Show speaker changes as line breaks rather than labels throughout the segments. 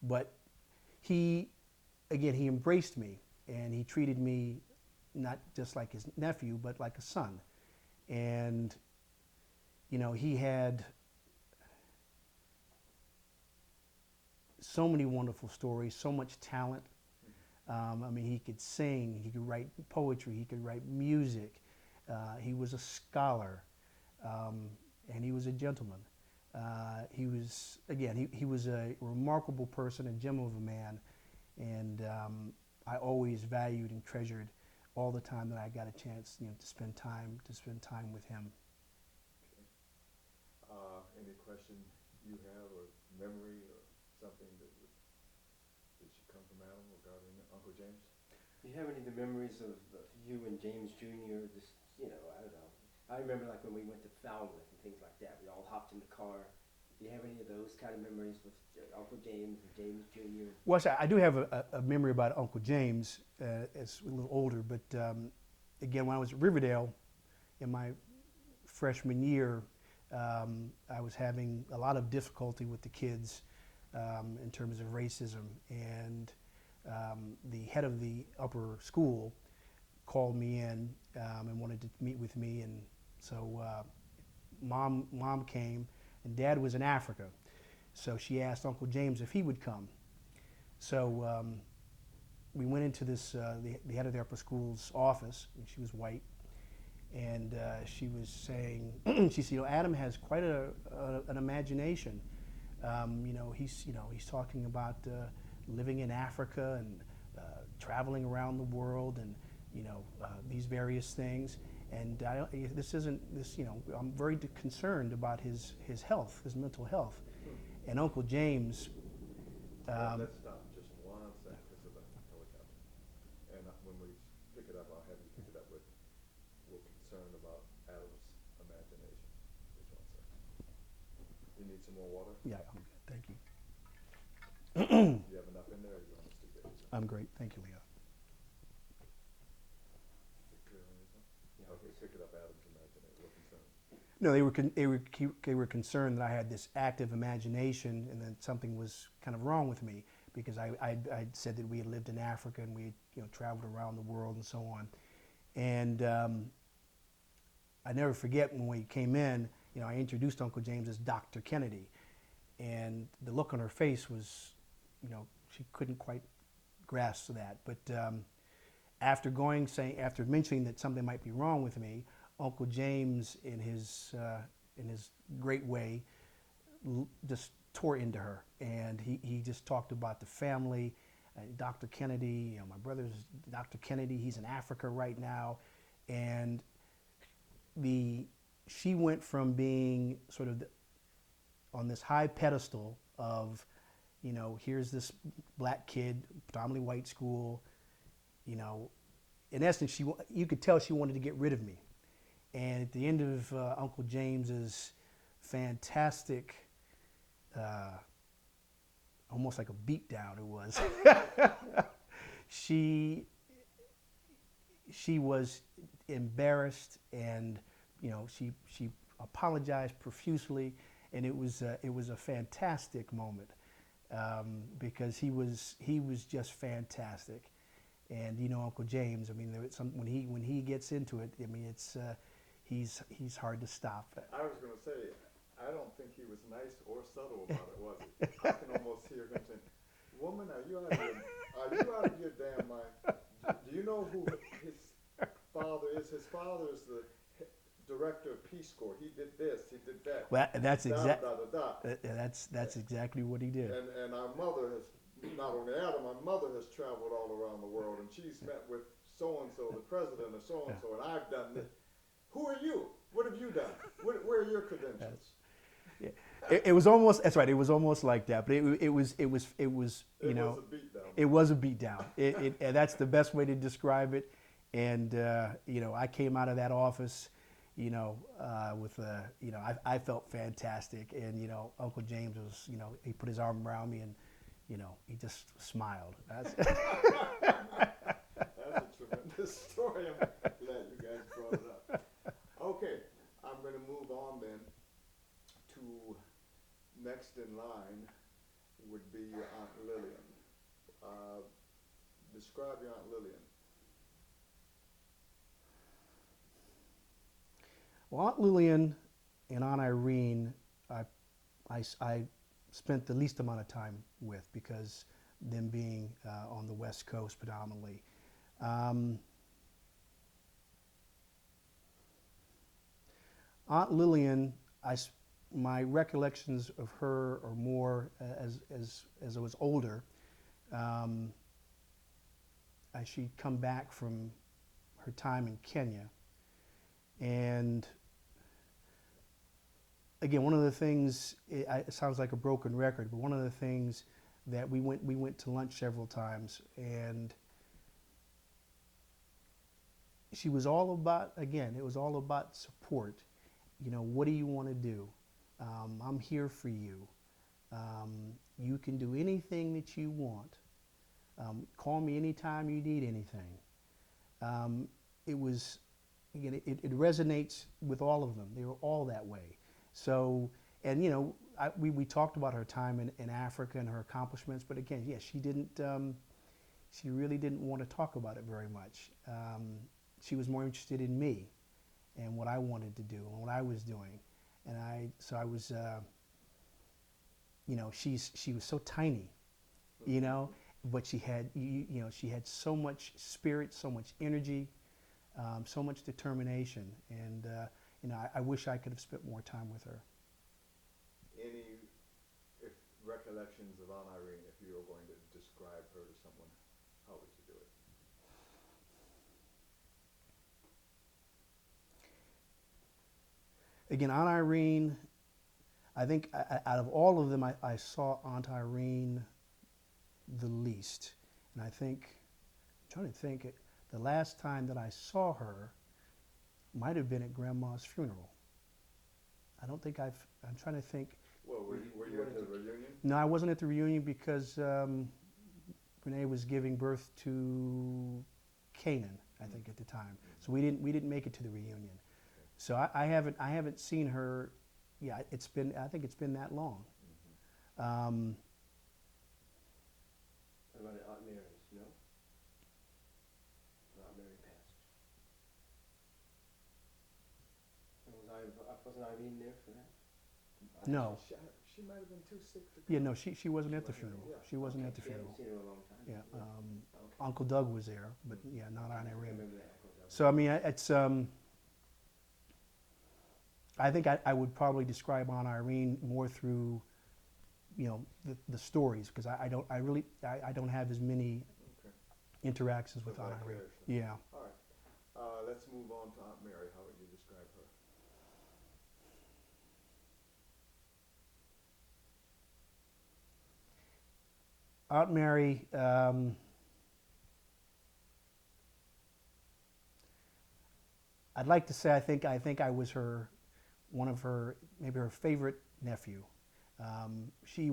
But he, again, he embraced me and he treated me not just like his nephew, but like a son. And, he had so many wonderful stories, so much talent. I mean, he could sing, he could write poetry, he could write music. He was a scholar, and he was a gentleman. He was, again, he was a remarkable person, a gem of a man, and I always valued and treasured all the time that I got a chance, to spend time with him.
Any question you have or memory or something that should come from Adam regarding Uncle James?
Do you have any of the memories of you and James Jr.? Just, I don't know. I remember like when we went to Falmouth and things like that. We all hopped in the car. Do you have any of those kind of memories with Uncle James and James Jr.?
Well, I do have a memory about Uncle James. It's a little older, but again, when I was at Riverdale in my freshman year, I was having a lot of difficulty with the kids in terms of racism, and the head of the upper school called me in and wanted to meet with me, and so mom came, and Dad was in Africa, so she asked Uncle James if he would come. So we went into this the head of the upper school's office, and she was white, and she was saying, she said, Adam has quite an imagination. He's talking about living in Africa and traveling around the world, and these various things. And I'm very concerned about his health, his mental health. And Uncle James.
Let's stop just 1 second because of the helicopter. And when we pick it up, I'll have you pick it up with, we're concerned about Adam's imagination. Just 1 second. You need some more water?
Yeah, I'm good. Thank you.
You have enough in there, or you want us to get it?
I'm great. Thank you, Leo.
Is it clear on your side? Yeah. Okay, pick it up, Adam's imagination. We're concerned.
No, they were concerned that I had this active imagination, and that something was kind of wrong with me, because I said that we had lived in Africa and we had traveled around the world and so on. And I never forget when we came in, I introduced Uncle James as Dr. Kennedy, and the look on her face was, she couldn't quite grasp that. But after mentioning that something might be wrong with me, Uncle James, in his great way, just tore into her, and he just talked about the family, Dr. Kennedy. My brother's Dr. Kennedy. He's in Africa right now, and she went from being sort of on this high pedestal of, here's this black kid, predominantly white school. In essence, you could tell she wanted to get rid of me. And at the end of Uncle James's fantastic, almost like a beatdown it was, she was embarrassed, and she apologized profusely, and it was a fantastic moment, because he was just fantastic. And Uncle James, I mean, when he gets into it, I mean, it's he's hard to stop.
I was going to say, I don't think he was nice or subtle about it, was he? I can almost hear him saying, "Woman, are you out of your damn mind? Do you know who his father is? His father is the director of Peace Corps. He did this, he did that."
Well, that's
That's
exactly what he did.
And our mother has, not only Adam, my mother has traveled all around the world, and she's met with so-and-so, the president of so-and-so, and I've done this. Who are you? What have you done? Where are your credentials?
Yeah. It was almost, that's right, it was almost like that, but it was
It was a beatdown.
it was a beatdown. And that's the best way to describe it. And, I came out of that office, with, I felt fantastic. And, Uncle James was, he put his arm around me, and, he just smiled.
That's a tremendous story. I'm glad you guys brought it up. Okay, I'm going to move on then to next in line would be Aunt describe your Aunt Lillian.
Well, Aunt Lillian and Aunt Irene, I spent the least amount of time with because them being on the West Coast predominantly. Aunt Lillian, my recollections of her are more as I was older. She'd come back from her time in Kenya, and again, one of the things, it sounds like a broken record, but one of the things that we went to lunch several times, and she was all about, again, it was all about support. You know, what do you want to do? I'm here for you. You can do anything that you want. Call me anytime you need anything. It was, again, it resonates with all of them. They were all that way. So, and you know, we talked about her time in Africa and her accomplishments, but again, yes, she really didn't want to talk about it very much. She was more interested in me and what I wanted to do and what I was doing. And so I was, you know, she was so tiny, you know, but she had, you know, she had so much spirit, so much energy, so much determination. And, you know, I wish I could have spent more time with her.
Any recollections of Aunt Irene, if you were going to describe her to someone, how would you do it?
Again, Aunt Irene, I think out of all of them, I saw Aunt Irene the least. And I think, I'm trying to think, the last time that I saw her might have been at Grandma's funeral. I don't think I'm trying to think.
Well, were you at the reunion?
No, I wasn't at the reunion because Renee was giving birth to Kanan, I think, at the time. So we didn't make it to the reunion. So I haven't seen her. Yeah, I think it's been that long.
What about Aunt Mary's? No? Aunt Mary passed. Wasn't Irene there for that?
No.
She might have been too sick to come.
Yeah, no, she wasn't at the funeral.
Yeah.
She wasn't at the
You haven't
funeral.
seen her in a long time.
Yeah,
Okay.
Uncle Doug was there, but yeah, not Aunt
I
Irene.
remember that. Uncle Doug.
So I mean, it's. I think I would probably describe Aunt Irene more through, you know, the stories, because I don't have as many
Okay.
interactions with
So
Aunt Irene.
vicariously.
Yeah.
All right. Let's move on to Aunt Mary. How would you describe her?
Aunt Mary, I'd like to say I think I was one of her, maybe her favorite nephew. She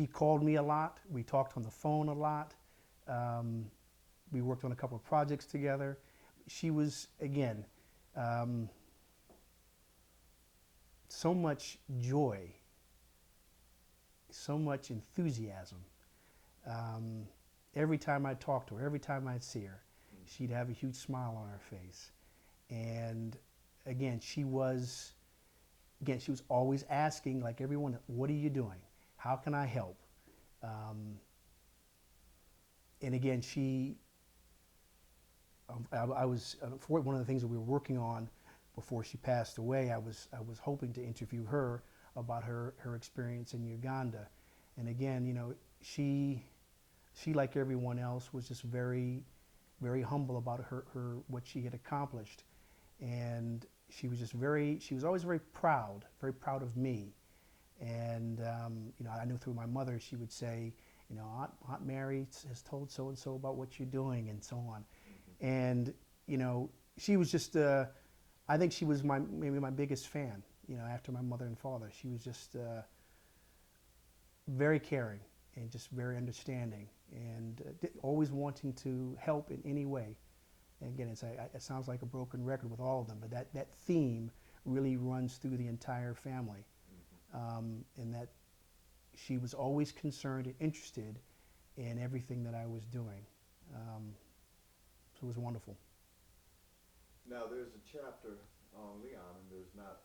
called me a lot. We talked on the phone a lot. We worked on a couple of projects together. She was, again, so much joy, so much enthusiasm. Every time I talked to her, every time I'd see her, she'd have a huge smile on her face. And again, she was always asking, like everyone, what are you doing? How can I help? And again, I was, for one of the things that we were working on before she passed away, I was hoping to interview her about her experience in Uganda. And again, you know, she like everyone else was just very, very humble about her what she had accomplished. And she was always very proud of me. And you know, I knew through my mother, she would say, you know, Aunt Mary has told so and so about what you're doing, and so on. Mm-hmm. And you know, she was just, I think she was maybe my biggest fan. You know, after my mother and father, she was just very caring and just very understanding, and always wanting to help in any way. And again, it sounds like a broken record with all of them, but that theme really runs through the entire family. In that she was always concerned and interested in everything that I was doing. So it was wonderful.
Now, there's a chapter on Leon, and there's not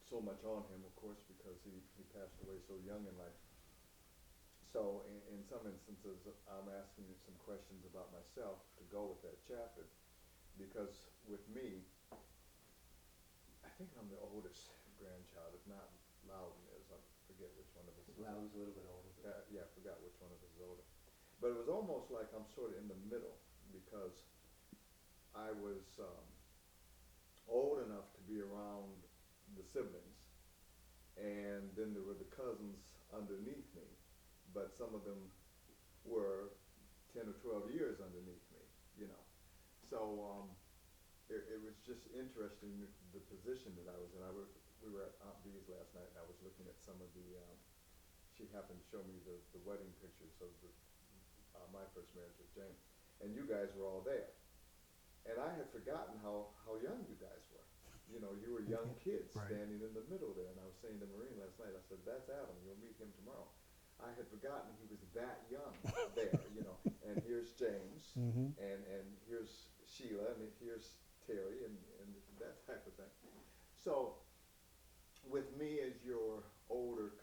so much on him, of course, because he passed away so young in life. So in some instances, I'm asking you some questions about myself to go with that chapter, because with me, I think I'm the oldest grandchild, if not Loudon is. I forget which one of us.
Loudon's a little bit older.
Yeah, I forgot which one of us is older. But it was almost like I'm sort of in the middle, because I was old enough to be around the siblings, and then there were the cousins underneath me, but some of them were 10 or 12 years underneath me, you know. So it was just interesting, the position that I was in. We were at Aunt Bee's last night, and I was looking at some of the, she happened to show me the wedding pictures of my first marriage with Jane, and you guys were all there. And I had forgotten how young you guys were. You know, you were young kids
Right.
standing in the middle there. And I was saying to Maureen last night, I said, that's Adam, you'll meet him tomorrow. I had forgotten he was that young there, you know. And here's James,
Mm-hmm.
and here's Sheila, and here's Terry, and that type of thing. So with me as your older